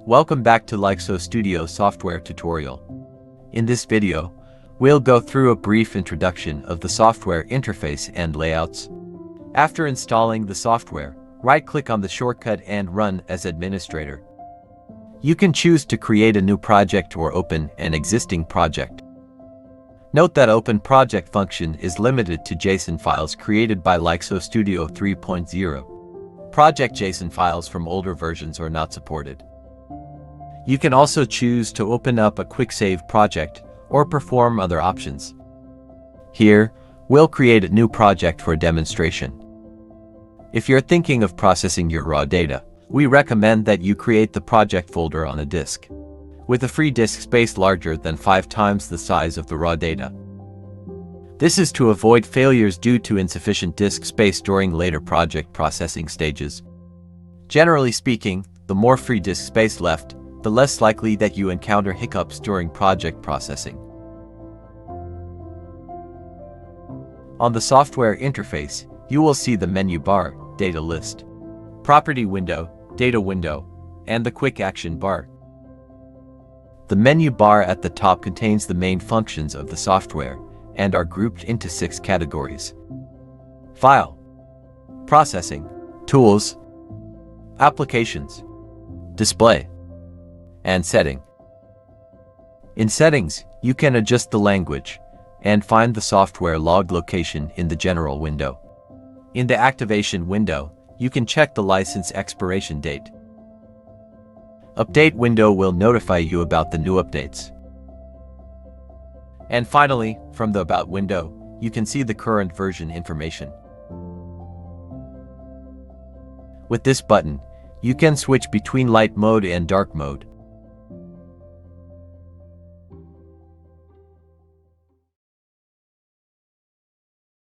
Welcome back to LixelStudio software tutorial. In this video, we'll go through a brief introduction of the software interface and layouts. After installing the software, right-click on the shortcut and run as administrator. You can choose to create a new project or open an existing project. Note that Open Project function is limited to JSON files created by LixelStudio 3.0. Project JSON files from older versions are not supported. You can also choose to open up a quick save project or perform other options. Here, we'll create a new project for demonstration. If you're thinking of processing your raw data, we recommend that you create the project folder on a disk, with a free disk space larger than 5 times the size of the raw data. This is to avoid failures due to insufficient disk space during later project processing stages. Generally speaking, the more free disk space left, the less likely that you encounter hiccups during project processing. On the software interface, you will see the menu bar, data list, property window, data window, and the quick action bar. The menu bar at the top contains the main functions of the software and are grouped into 6 categories: File, Processing, Tools, Applications, Display, and Setting. In Settings, you can adjust the language and find the software log location in the General window. In the Activation window, you can check the license expiration date. Update window will notify you about the new updates. And finally, from the About window, you can see the current version information. With this button, you can switch between light mode and dark mode,